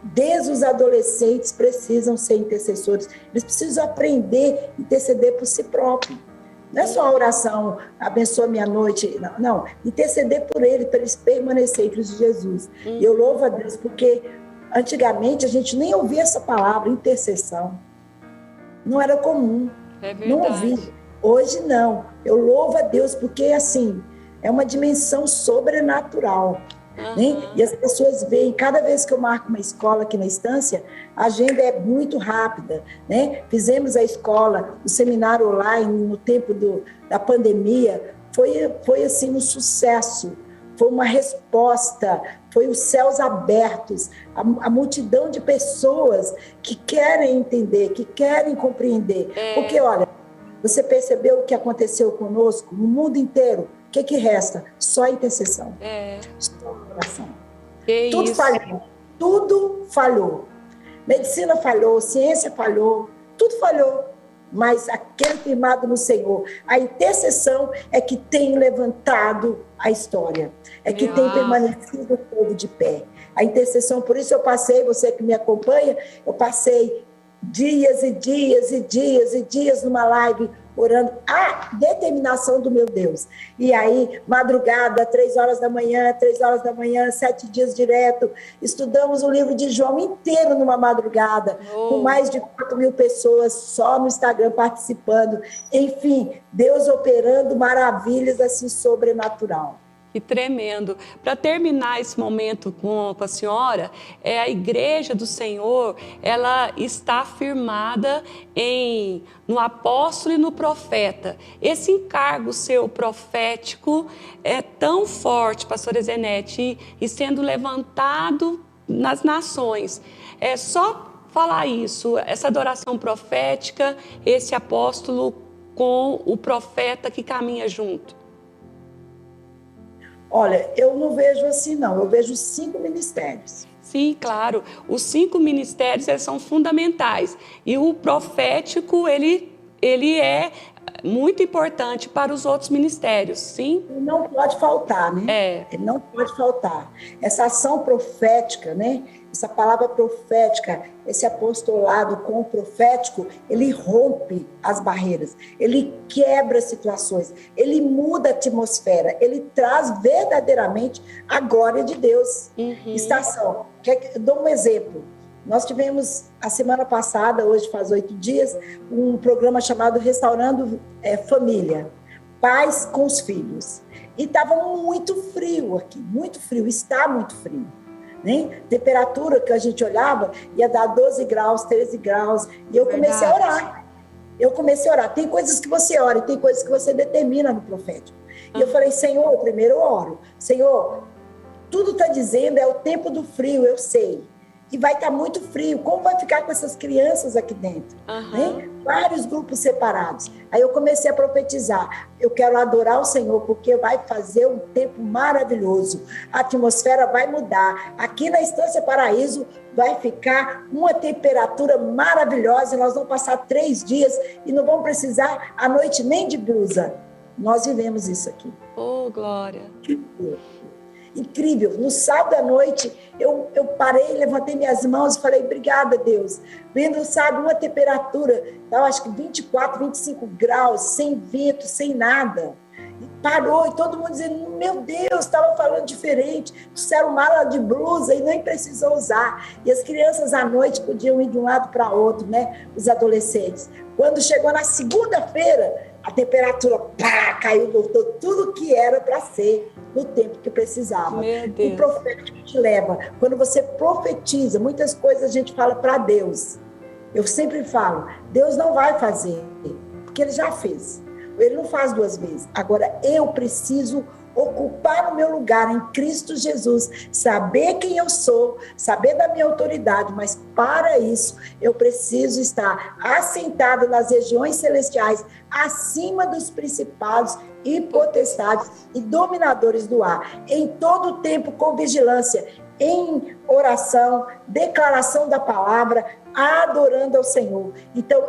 Desde os adolescentes precisam ser intercessores, eles precisam aprender a interceder por si próprio. Não é só a oração, abençoa minha noite, não. Interceder por ele, para eles permanecerem em Cristo Jesus. E eu louvo a Deus porque antigamente a gente nem ouvia essa palavra, intercessão. Não era comum. É verdade. Não ouvia. Hoje não. Eu louvo a Deus porque, assim, é uma dimensão sobrenatural. Né? E as pessoas veem, cada vez que eu marco uma escola aqui na Estância, a agenda é muito rápida. Né? Fizemos a escola, o seminário online no tempo da pandemia, foi assim um sucesso. Foi uma resposta, foi os céus abertos, a multidão de pessoas que querem entender, que querem compreender. Porque, olha, você percebeu o que aconteceu conosco no mundo inteiro? O que resta? Só intercessão. Só oração. Tudo falhou. Tudo falhou. Medicina falhou, ciência falhou, tudo falhou. Mas aquele firmado no Senhor, a intercessão é que tem levantado a história, é que tem permanecido o povo de pé. A intercessão, por isso eu passei, você que me acompanha, eu passei dias e dias e dias e dias numa live orando a determinação do meu Deus. E aí, madrugada, 3 horas da manhã, 7 dias direto, estudamos o livro de João inteiro numa madrugada, com mais de 4.000 pessoas só no Instagram participando. Enfim, Deus operando maravilhas assim sobrenatural. Que tremendo. Para terminar esse momento com a senhora, a Igreja do Senhor, ela está firmada no apóstolo e no profeta. Esse encargo seu profético é tão forte, pastora Zenete, e sendo levantado nas nações. É só falar isso, essa adoração profética, esse apóstolo com o profeta que caminha junto. Olha, eu não vejo assim, não. Eu vejo 5 ministérios. Sim, claro. Os 5 ministérios, eles são fundamentais. E o profético, ele é muito importante para os outros ministérios, sim? Ele não pode faltar, né? Ele não pode faltar. Essa ação profética, né? Essa palavra profética, esse apostolado com o profético, ele rompe as barreiras, ele quebra situações, ele muda a atmosfera, ele traz verdadeiramente a glória de Deus. Estação. Dou um exemplo. Nós tivemos, a semana passada, hoje faz 8 dias, um programa chamado Restaurando Família, pais com os filhos. E estava muito frio aqui, muito frio, está muito frio. Né? Temperatura que a gente olhava ia dar 12 graus, 13 graus, e eu comecei a orar. Tem coisas que você ora e tem coisas que você determina no profético. E eu falei, Senhor, primeiro eu oro. Senhor, tudo está dizendo, é o tempo do frio, eu sei. E vai estar muito frio. Como vai ficar com essas crianças aqui dentro? Né? Vários grupos separados. Aí eu comecei a profetizar. Eu quero adorar o Senhor, porque vai fazer um tempo maravilhoso. A atmosfera vai mudar. Aqui na Estância Paraíso vai ficar uma temperatura maravilhosa. Nós vamos passar 3 dias e não vamos precisar à noite nem de blusa. Nós vivemos isso aqui. Oh, glória! Incrível. No sábado à noite, eu parei, levantei minhas mãos e falei, obrigada, Deus. Vendo, sabe, uma temperatura, então, acho que 24, 25 graus, sem vento, sem nada. E parou, e todo mundo dizendo, meu Deus, estava falando diferente. Trouxeram mala de blusa e nem precisou usar. E as crianças à noite podiam ir de um lado para outro, né? Os adolescentes. Quando chegou na segunda-feira, a temperatura caiu, voltou tudo que era para ser no tempo que precisava. O profético te leva. Quando você profetiza, muitas coisas a gente fala para Deus. Eu sempre falo, Deus não vai fazer, porque Ele já fez. Ele não faz 2 vezes. Agora, eu preciso ocupar o meu lugar em Cristo Jesus, saber quem eu sou, saber da minha autoridade, mas para isso eu preciso estar assentado nas regiões celestiais, acima dos principados e potestades e dominadores do ar, em todo o tempo com vigilância, em oração, declaração da palavra, adorando ao Senhor. Então,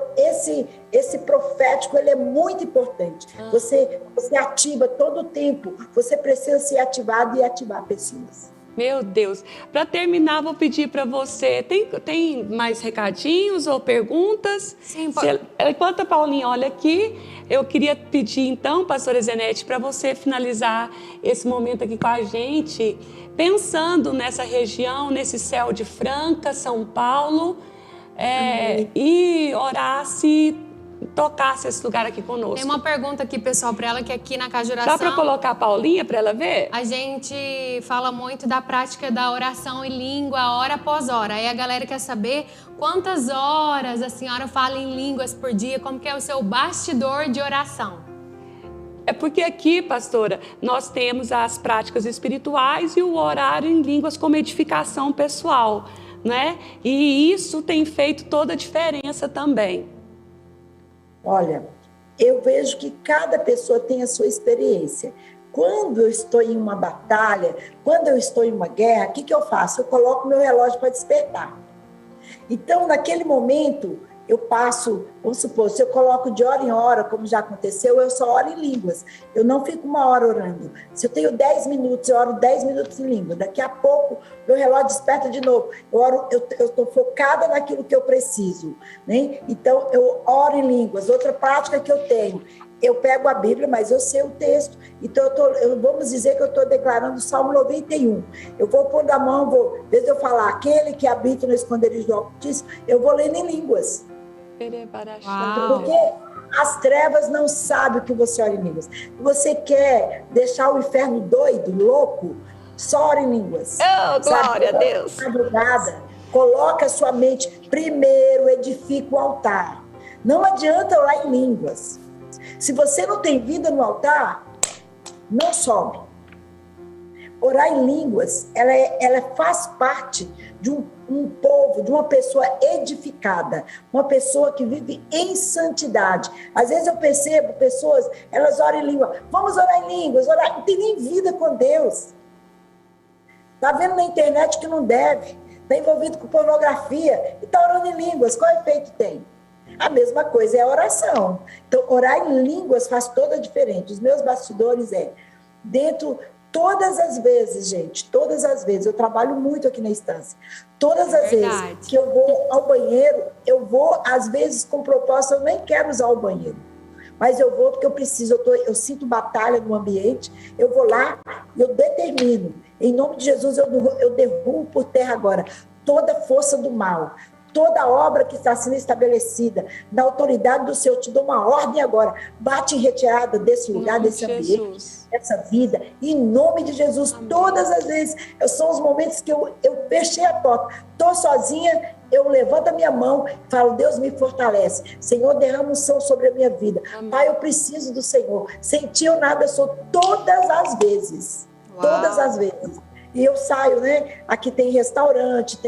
esse profético, ele é muito importante. Você ativa todo o tempo. Você precisa ser ativado e ativar pessoas. Meu Deus. Para terminar, vou pedir para você, tem mais recadinhos ou perguntas? Sim, pode. Enquanto a Paulinha olha aqui, eu queria pedir então, pastora Zenete, para você finalizar esse momento aqui com a gente, pensando nessa região, nesse céu de Franca, São Paulo, e orar se tocasse esse lugar aqui conosco. Tem uma pergunta aqui, pessoal, para ela, que aqui na Casa de Oração... Dá para colocar a Paulinha para ela ver? A gente fala muito da prática da oração em língua, hora após hora. Aí a galera quer saber quantas horas a senhora fala em línguas por dia, como que é o seu bastidor de oração. É porque aqui, pastora, nós temos as práticas espirituais e o orar em línguas como edificação pessoal, né? E isso tem feito toda a diferença também. Olha, eu vejo que cada pessoa tem a sua experiência. Quando eu estou em uma batalha, quando eu estou em uma guerra, o que eu faço? Eu coloco meu relógio para despertar. Então, naquele momento, eu passo, vamos supor, se eu coloco de hora em hora, como já aconteceu, eu só oro em línguas. Eu não fico 1 hora orando. Se eu tenho 10 minutos, eu oro 10 minutos em língua. Daqui a pouco, meu relógio desperta de novo. Eu estou focada naquilo que eu preciso, né? Então, eu oro em línguas. Outra prática que eu tenho, eu pego a Bíblia, mas eu sei o texto. Então, vamos dizer que eu estou declarando o Salmo 91. Eu vou pôr a mão, em vez de eu falar, aquele que habita no esconderijo do Altíssimo, eu vou lendo em línguas. Uau. Porque As trevas não sabem o que você ora em línguas. Você quer deixar o inferno doido, louco? Só ora em línguas. Oh, glória a Deus. Madrugada, coloca a sua mente. Primeiro, edifica o altar. Não adianta orar em línguas. Se você não tem vida no altar, não sobe. Orar em línguas, ela faz parte de um povo, de uma pessoa edificada, uma pessoa que vive em santidade. Às vezes eu percebo pessoas, elas oram em língua. Vamos orar em línguas, orar, não tem nem vida com Deus. Está vendo na internet que não deve, está envolvido com pornografia e está orando em línguas. Qual efeito tem? A mesma coisa é a oração. Então, orar em línguas faz toda a diferença. Os meus bastidores dentro, todas as vezes, gente, todas as vezes, eu trabalho muito aqui na instância, todas as vezes que eu vou ao banheiro, eu vou, às vezes, com propósito, eu nem quero usar o banheiro, mas eu vou porque eu preciso, eu sinto batalha no ambiente, eu vou lá e eu determino, em nome de Jesus, eu derrubo por terra agora toda força do mal, toda obra que está sendo estabelecida na autoridade do Senhor, te dou uma ordem agora, bate em retirada desse lugar, desse ambiente, dessa vida, em nome de Jesus. Amém. Todas as vezes, são os momentos que eu fechei a porta, estou sozinha, eu levanto a minha mão e falo, Deus me fortalece, Senhor, derrama unção sobre a minha vida. Amém. Pai, eu preciso do Senhor, sem ti eu nada sou, todas as vezes, todas as vezes. E eu saio, né? Aqui tem restaurante,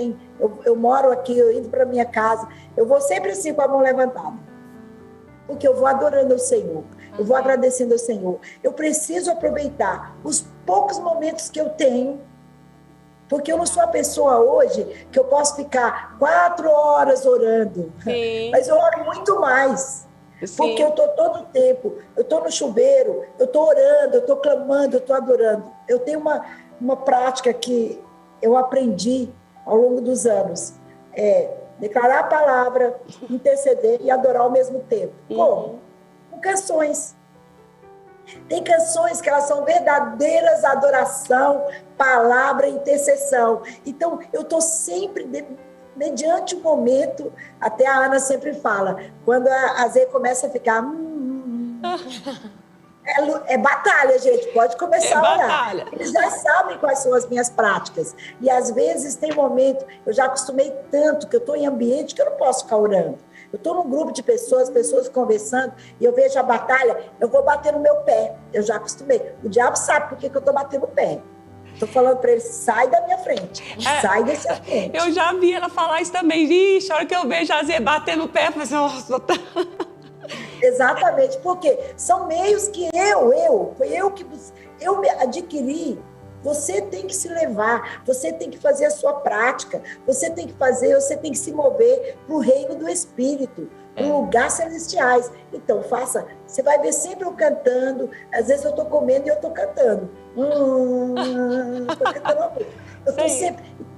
eu moro aqui, eu indo para minha casa. Eu vou sempre assim com a mão levantada. Porque eu vou adorando ao Senhor. Eu vou agradecendo ao Senhor. Eu preciso aproveitar os poucos momentos que eu tenho. Porque eu não sou a pessoa hoje que eu posso ficar 4 horas orando. Sim. Mas eu oro muito mais. Sim. Porque eu estou todo o tempo. Eu estou no chuveiro, eu estou orando, eu estou clamando, eu estou adorando. Eu tenho uma prática que eu aprendi ao longo dos anos, declarar a palavra, interceder e adorar ao mesmo tempo. Como? Com canções. Tem canções que elas são verdadeiras adoração, palavra, intercessão. Então, eu estou sempre, mediante o momento, até a Ana sempre fala, quando a Zé começa a ficar... É batalha, gente, pode começar a orar. Batalha. Eles já sabem quais são as minhas práticas. E às vezes tem momento, eu já acostumei tanto que eu estou em ambiente que eu não posso ficar orando. Eu estou num grupo de pessoas conversando, e eu vejo a batalha, eu vou bater no meu pé. Eu já acostumei. O diabo sabe por que eu estou batendo o pé. Estou falando para ele, sai da minha frente, sai desse ambiente. Eu já vi ela falar isso também. Ixi, a hora que eu vejo a Zé bater no pé, eu falo assim, nossa, Exatamente, porque são meios que eu me adquiri. Você tem que se levar, você tem que fazer a sua prática, você tem que se mover para o reino do Espírito, para lugares celestiais. Então, faça, você vai ver sempre eu cantando, às vezes eu estou comendo e eu estou cantando.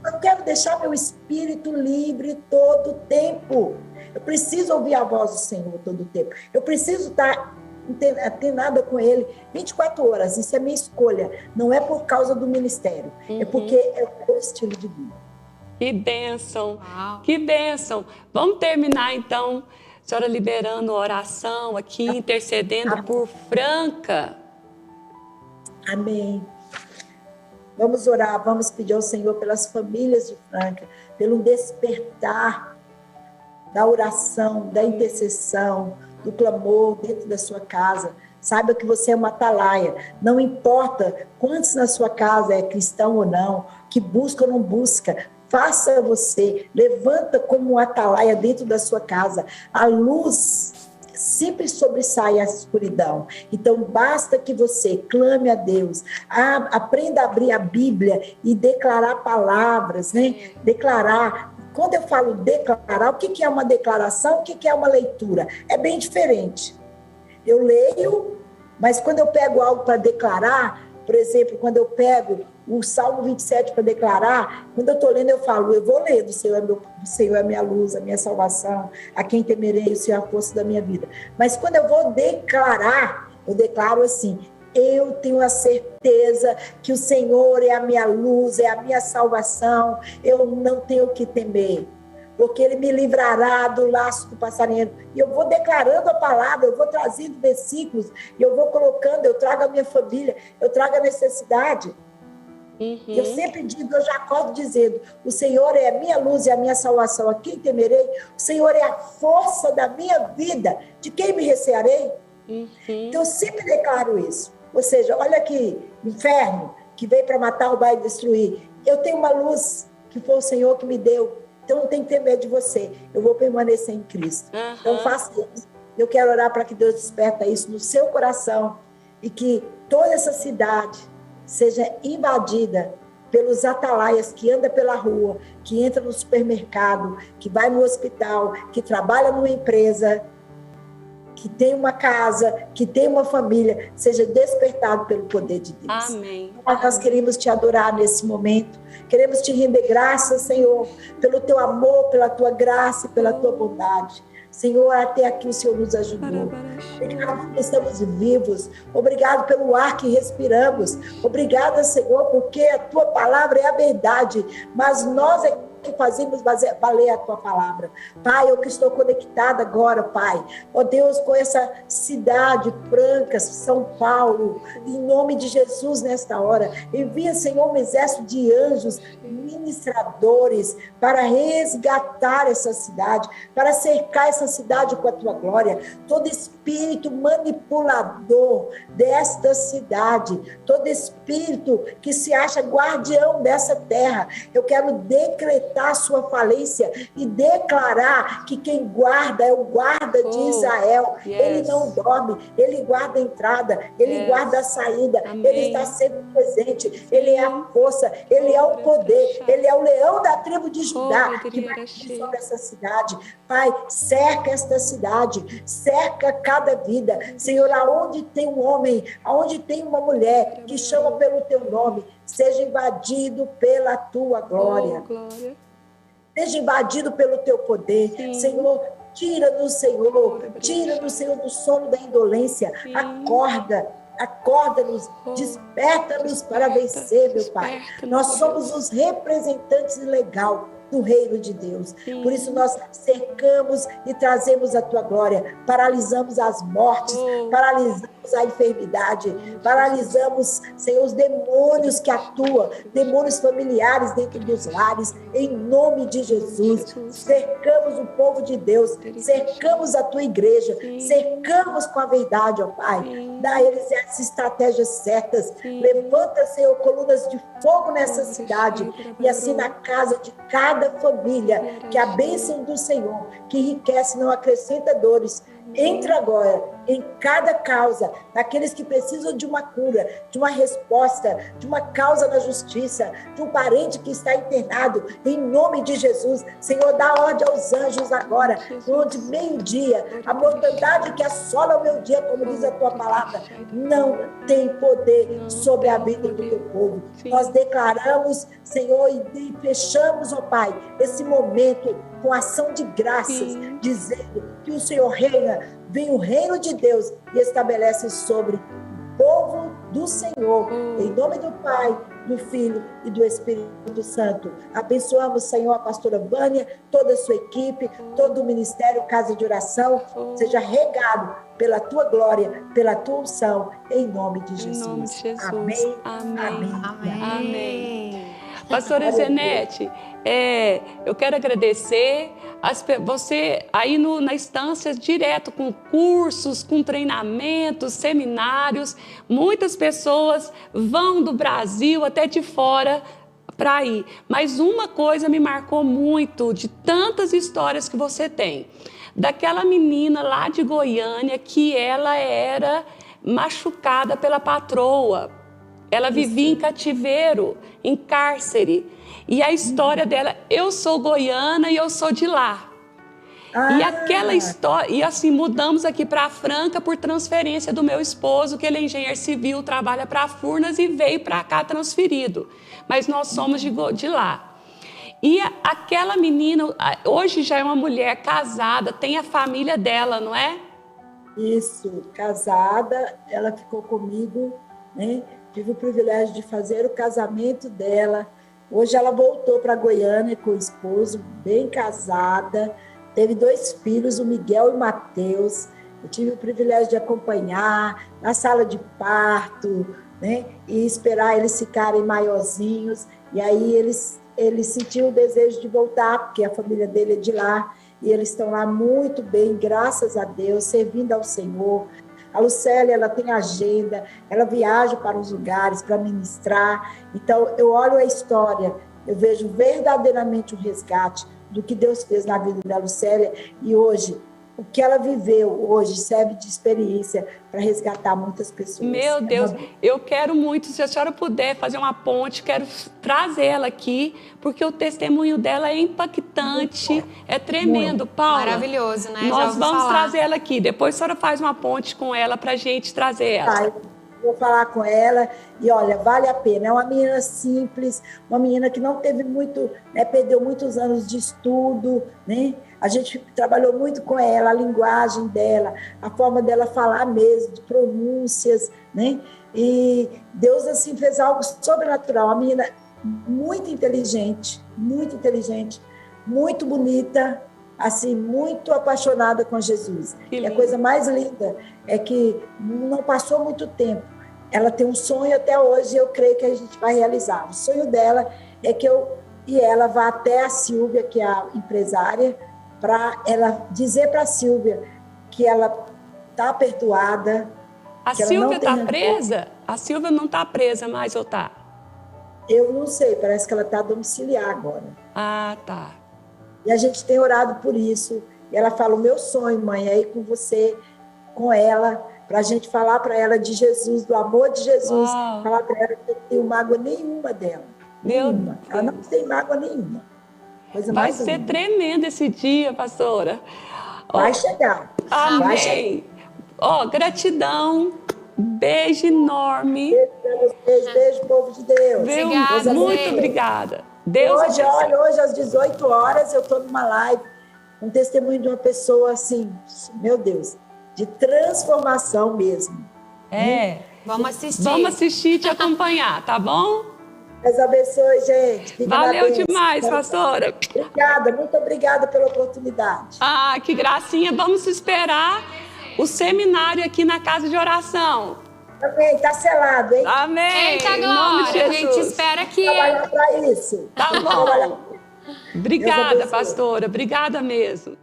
Eu quero deixar meu espírito livre todo o tempo. Eu preciso ouvir a voz do Senhor todo o tempo. Eu preciso estar antenada com Ele 24 horas. Isso é minha escolha. Não é por causa do ministério. É porque é o meu estilo de vida. Que bênção. Uau. Que bênção. Vamos terminar, então, a senhora liberando a oração aqui, intercedendo por Franca. Amém. Vamos orar, vamos pedir ao Senhor pelas famílias de Franca, pelo despertar da oração, da intercessão, do clamor dentro da sua casa. Saiba que você é uma atalaia. Não importa quantos na sua casa é cristão ou não, que busca ou não busca, faça você. Levanta como uma atalaia dentro da sua casa. A luz sempre sobressai a escuridão. Então, basta que você clame a Deus, aprenda a abrir a Bíblia e declarar palavras, né? Declarar. Quando eu falo declarar, o que é uma declaração, o que é uma leitura? É bem diferente. Eu leio, mas quando eu pego algo para declarar, por exemplo, quando eu pego o Salmo 27 para declarar, quando eu estou lendo, eu falo, eu vou ler, o Senhor é minha luz, a minha salvação, a quem temerei, o Senhor é a força da minha vida. Mas quando eu vou declarar, eu declaro assim, eu tenho a certeza que o Senhor é a minha luz, é a minha salvação, eu não tenho o que temer. porque Ele me livrará do laço do passarinheiro. E eu vou declarando a palavra, eu vou trazendo versículos, e eu vou colocando, eu trago a minha família, eu trago a necessidade. Eu sempre digo, eu já acordo dizendo, o Senhor é a minha luz e a minha salvação, a quem temerei? O Senhor é a força da minha vida, de quem me recearei? Então eu sempre declaro isso. Ou seja, olha aqui, inferno, que veio para matar, roubar e destruir. Eu tenho uma luz que foi o Senhor que me deu, então não tem que ter medo de você, eu vou permanecer em Cristo. Então faça isso. Eu quero orar para que Deus desperta isso no seu coração e que toda essa cidade seja invadida pelos atalaias que andam pela rua, que entra no supermercado, que vai no hospital, que trabalha numa empresa, que tem uma casa, que tem uma família, seja despertado pelo poder de Deus. Amém. Nós queremos te adorar nesse momento, queremos te render graças, Senhor, pelo teu amor, pela tua graça e pela tua bondade. Senhor, até aqui o Senhor nos ajudou. Obrigado porque estamos vivos. Obrigado pelo ar que respiramos. Obrigada, Senhor, porque a tua palavra é a verdade. Mas nós é que fazemos valer a tua palavra. Pai, eu que estou conectada agora, Pai. Ó Deus, com essa cidade franca, São Paulo, em nome de Jesus nesta hora. Envia, Senhor, um exército de anjos, ministradores, para resgatar essa cidade, para cercar essa cidade com a tua glória. Todo espírito manipulador desta cidade, todo espírito que se acha guardião dessa terra, eu quero decretar a sua falência e declarar que quem guarda é o guarda de Israel. Ele não dorme, ele guarda a entrada, ele guarda a saída. Amém. Ele está sempre presente, ele é a força, ele é o poder, ele é o leão da tribo de Judá que vai vir sobre essa cidade. Pai, cerca esta cidade, cerca cada vida. Senhor, aonde tem um homem, aonde tem uma mulher que chama pelo teu nome, seja invadido pela tua glória. Seja invadido pelo teu poder. Sim. Senhor, tira-nos, Senhor, do sono da indolência. Sim. Acorda-nos, desperta-nos para vencer, meu Pai. Nós somos os representantes legais do reino de Deus. Sim. Por isso nós cercamos e trazemos a tua glória, paralisamos as mortes, paralisamos a enfermidade, paralisamos, Senhor, os demônios que atuam, demônios familiares dentro dos lares, em nome de Jesus. Cercamos o povo de Deus, cercamos a tua igreja, cercamos com a verdade, ó Pai. Dá a eles as estratégias certas. Levanta, Senhor, colunas de fogo nessa cidade e assim na casa de cada família, que a bênção do Senhor, que enriquece, não acrescenta dores, entra agora em cada causa, daqueles que precisam de uma cura, de uma resposta, de uma causa na justiça, de um parente que está internado, em nome de Jesus. Senhor, dá ordem aos anjos agora, onde meio-dia, a mortandade que assola o meu dia, como diz a tua palavra, não tem poder sobre a vida do teu povo. Nós declaramos, Senhor, e fechamos, ó Pai, esse momento com ação de graças, dizendo que o Senhor reina, vem o reino de Deus e estabelece sobre o povo do Senhor, em nome do Pai, do Filho e do Espírito Santo. Abençoamos, Senhor, a pastora Vânia, toda a sua equipe, todo o ministério, casa de oração, seja regado pela tua glória, pela tua unção, em nome de Jesus. Em nome de Jesus. Amém. Amém. Amém. Amém. Pastora Zenete, eu quero agradecer você aí na instância direto, com cursos, com treinamentos, seminários. Muitas pessoas vão do Brasil até de fora para ir. Mas uma coisa me marcou muito de tantas histórias que você tem. Daquela menina lá de Goiânia que ela era machucada pela patroa. Ela vivia em cativeiro, em cárcere. E a história dela, eu sou goiana e eu sou de lá. E aquela história, e assim, mudamos aqui para Franca por transferência do meu esposo, que ele é engenheiro civil, trabalha para Furnas e veio para cá transferido. Mas nós somos de lá. E aquela menina, hoje já é uma mulher casada, tem a família dela, não é? Isso, casada, ela ficou comigo, né? Tive o privilégio de fazer o casamento dela Hoje ela voltou para Goiânia com o esposo, bem casada, teve 2 filhos, o Miguel e o Mateus. Eu tive o privilégio de acompanhar na sala de parto, né? E esperar eles ficarem maiorzinhos. E aí ele sentiu o desejo de voltar, porque a família dele é de lá, e eles estão lá muito bem, graças a Deus, servindo ao Senhor. A Lucélia, ela tem agenda, ela viaja para os lugares para ministrar. Então, eu olho a história, eu vejo verdadeiramente o resgate do que Deus fez na vida da Lucélia, e hoje, o que ela viveu hoje serve de experiência para resgatar muitas pessoas. Meu Deus, eu quero muito, se a senhora puder fazer uma ponte, quero trazer ela aqui, porque o testemunho dela é impactante, é tremendo, muito. Paula. Maravilhoso, né? Nós vamos trazer ela aqui, depois a senhora faz uma ponte com ela para a gente trazer ela. Tá, vou falar com ela e olha, vale a pena. É uma menina simples, uma menina que não teve muito, né, perdeu muitos anos de estudo, né? A gente trabalhou muito com ela, a linguagem dela, a forma dela falar mesmo, de pronúncias, né? E Deus, assim, fez algo sobrenatural. Uma menina muito inteligente, muito bonita, assim, muito apaixonada com Jesus. E a coisa mais linda é que não passou muito tempo. Ela tem um sonho até hoje e eu creio que a gente vai realizar. O sonho dela é que eu e ela vá até a Silvia, que é a empresária, para ela dizer para a Silvia que ela está perdoada. A Silvia está presa? A Silvia não está presa mais ou está? Eu não sei, parece que ela está domiciliar agora. Ah, tá. E a gente tem orado por isso. E ela fala, o meu sonho, mãe, é ir com você, com ela, para a gente falar para ela de Jesus, do amor de Jesus. Uau. Falar para ela que eu não tenho mágoa nenhuma dela. Nenhuma. Ela não tem mágoa nenhuma. Coisa vai mais ser linda. Tremendo esse dia, pastora. Vai chegar. Amém. Vai chegar. Gratidão. Beijo enorme. Beijo, povo de Deus. Obrigada, muito obrigada. Deus hoje às 18 horas, eu estou numa live, um testemunho de uma pessoa assim, meu Deus, de transformação mesmo. Vamos assistir. Vamos assistir e te acompanhar, tá bom? Deus abençoe, gente. Fica Valeu demais, pastora. Obrigada, muito obrigada pela oportunidade. Ah, que gracinha. Vamos esperar o seminário aqui na casa de oração. Amém, está selado, hein? Amém. Eita, Em nome de Glória, a gente Jesus. espera aqui. Trabalhar para isso. Tá bom. Obrigada, Deus abençoe. pastora. Obrigada mesmo.